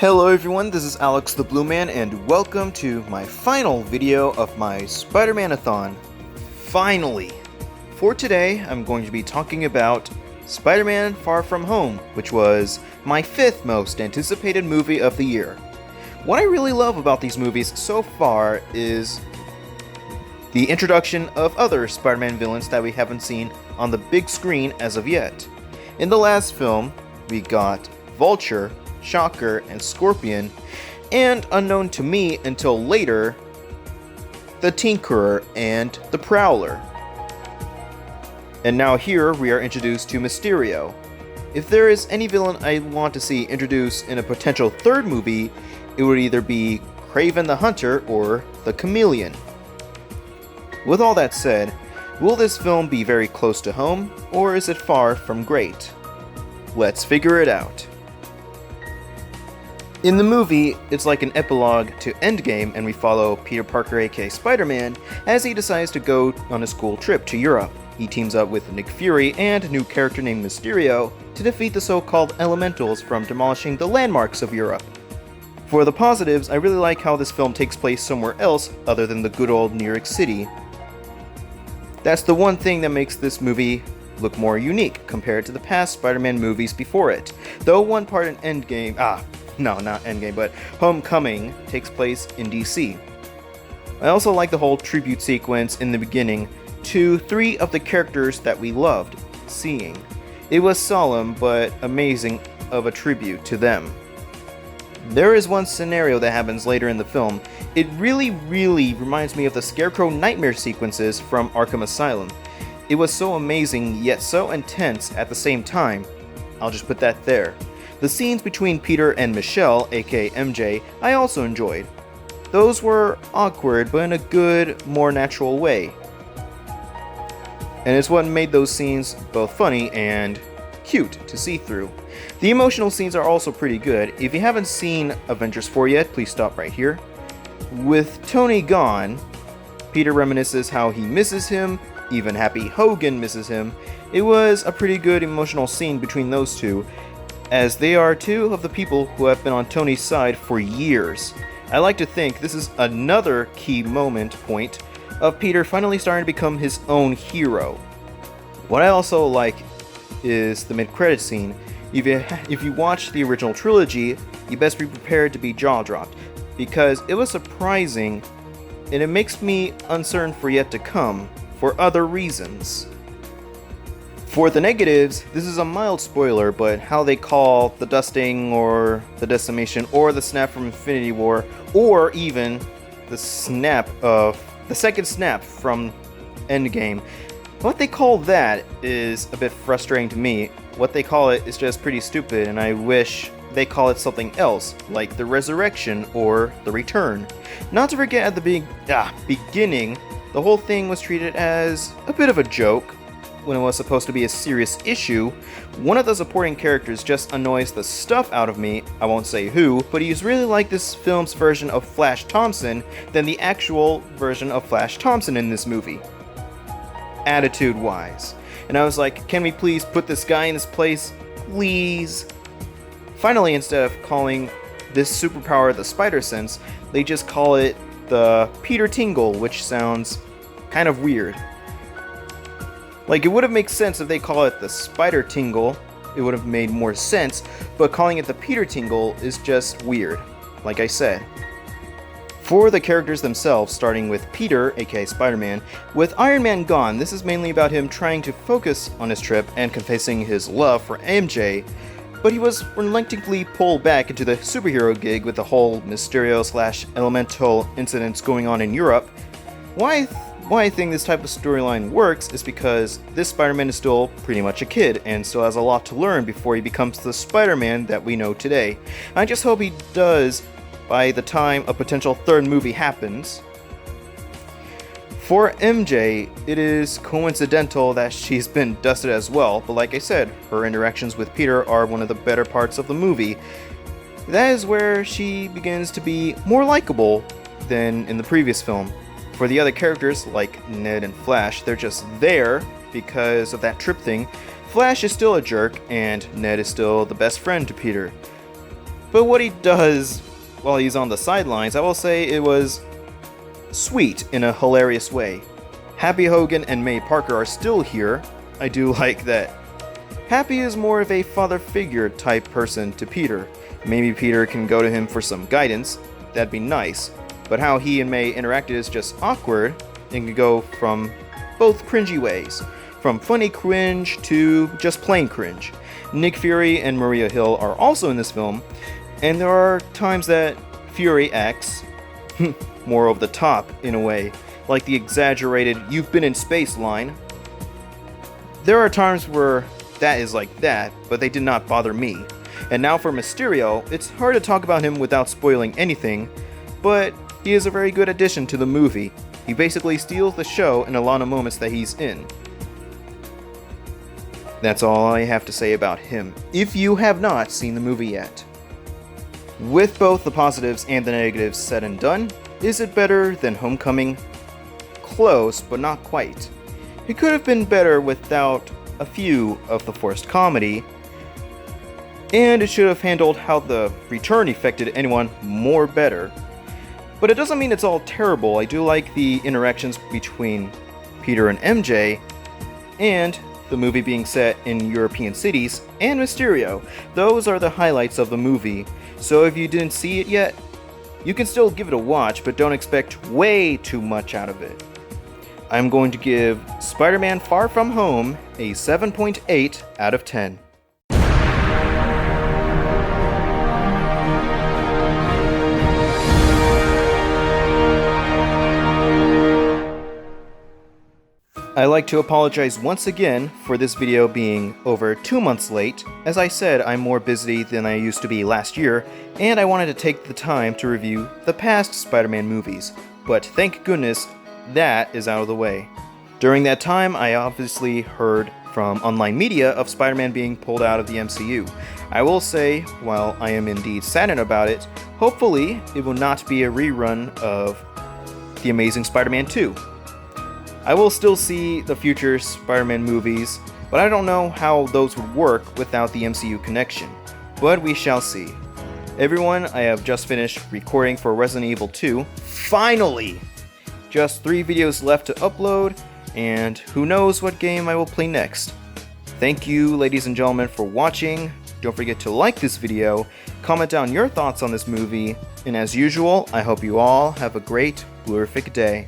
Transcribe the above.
Hello everyone, this is Alex the Blue Man, and welcome to my final video of my Spider-Man-a-thon. Finally! For today, I'm going to be talking about Spider-Man Far From Home, which was my 5th most anticipated movie of the year. What I really love about these movies so far is the introduction of other Spider-Man villains that we haven't seen on the big screen as of yet. In the last film, we got Vulture, Shocker, and Scorpion, and unknown to me until later, the Tinkerer and the Prowler. And now here we are introduced to Mysterio. If there is any villain I want to see introduced in a potential third movie, it would either be Kraven the Hunter or the Chameleon. With all that said, will this film be very close to home, or is it far from great? Let's figure it out. In the movie, it's like an epilogue to Endgame, and we follow Peter Parker aka Spider-Man as he decides to go on a school trip to Europe. He teams up with Nick Fury and a new character named Mysterio to defeat the so-called elementals from demolishing the landmarks of Europe. For the positives, I really like how this film takes place somewhere else other than the good old New York City. That's the one thing that makes this movie look more unique compared to the past Spider-Man movies before it. Though one part in Endgame, no, not Endgame, but Homecoming takes place in DC. I also like the whole tribute sequence in the beginning to 3 of the characters that we loved seeing. It was solemn but amazing of a tribute to them. There is one scenario that happens later in the film. It really reminds me of the Scarecrow nightmare sequences from Arkham Asylum. It was so amazing yet so intense at the same time. I'll just put that there. The scenes between Peter and Michelle, aka MJ, I also enjoyed. Those were awkward, but in a good, more natural way. And it's what made those scenes both funny and cute to see through. The emotional scenes are also pretty good. If you haven't seen Avengers 4 yet, please stop right here. With Tony gone, Peter reminisces how he misses him, even Happy Hogan misses him. It was a pretty good emotional scene between those two, as they are 2 of the people who have been on Tony's side for years. I like to think this is another key point of Peter finally starting to become his own hero. What I also like is the mid-credits scene. If you watch the original trilogy, you best be prepared to be jaw-dropped, because it was surprising, and it makes me uncertain for yet to come, for other reasons. For the negatives, this is a mild spoiler, but how they call the dusting or the decimation or the snap from Infinity War, or even the second snap from Endgame, what they call that is a bit frustrating to me. What they call it is just pretty stupid, and I wish they call it something else, like the resurrection or the return. Not to forget at the beginning, the whole thing was treated as a bit of a joke, when it was supposed to be a serious issue. One of the supporting characters just annoys the stuff out of me. I won't say who, but he's really like this film's version of Flash Thompson than the actual version of Flash Thompson in this movie, attitude-wise. And I was like, can we please put this guy in his place? Please? Finally, instead of calling this superpower the Spider Sense, they just call it the Peter Tingle, which sounds kind of weird. Like, it would have made sense if they call it the Spider Tingle, it would have made more sense, but calling it the Peter Tingle is just weird, like I said. For the characters themselves, starting with Peter, aka Spider-Man, with Iron Man gone, this is mainly about him trying to focus on his trip and confessing his love for MJ, but he was reluctantly pulled back into the superhero gig with the whole Mysterio/Elemental incidents going on in Europe. Why I think this type of storyline works is because this Spider-Man is still pretty much a kid and still has a lot to learn before he becomes the Spider-Man that we know today. I just hope he does by the time a potential third movie happens. For MJ, it is coincidental that she's been dusted as well, but like I said, her interactions with Peter are one of the better parts of the movie. That is where she begins to be more likable than in the previous film. For the other characters, like Ned and Flash, they're just there because of that trip thing. Flash is still a jerk, and Ned is still the best friend to Peter. But what he does while he's on the sidelines, I will say it was sweet in a hilarious way. Happy Hogan and May Parker are still here. I do like that. Happy is more of a father figure type person to Peter. Maybe Peter can go to him for some guidance. That'd be nice. But how he and May interacted is just awkward and can go from both cringy ways. From funny cringe to just plain cringe. Nick Fury and Maria Hill are also in this film, and there are times that Fury acts more over the top in a way, like the exaggerated "you've been in space" line. There are times where that is like that, but they did not bother me. And now for Mysterio, it's hard to talk about him without spoiling anything, but he is a very good addition to the movie. He basically steals the show in a lot of moments that he's in. That's all I have to say about him, if you have not seen the movie yet. With both the positives and the negatives said and done, is it better than Homecoming? Close, but not quite. It could have been better without a few of the forced comedy, and it should have handled how the return affected anyone more better. But it doesn't mean it's all terrible. I do like the interactions between Peter and MJ, and the movie being set in European cities, and Mysterio. Those are the highlights of the movie, so if you didn't see it yet, you can still give it a watch, but don't expect way too much out of it. I'm going to give Spider-Man Far From Home a 7.8 out of 10. I'd like to apologize once again for this video being over 2 months late. As I said, I'm more busy than I used to be last year, and I wanted to take the time to review the past Spider-Man movies, but thank goodness that is out of the way. During that time, I obviously heard from online media of Spider-Man being pulled out of the MCU. I will say, while I am indeed saddened about it, hopefully it will not be a rerun of The Amazing Spider-Man 2. I will still see the future Spider-Man movies, but I don't know how those would work without the MCU connection. But we shall see. Everyone, I have just finished recording for Resident Evil 2. Finally! Just 3 videos left to upload, and who knows what game I will play next. Thank you, ladies and gentlemen, for watching. Don't forget to like this video, comment down your thoughts on this movie, and as usual, I hope you all have a great, blurific day.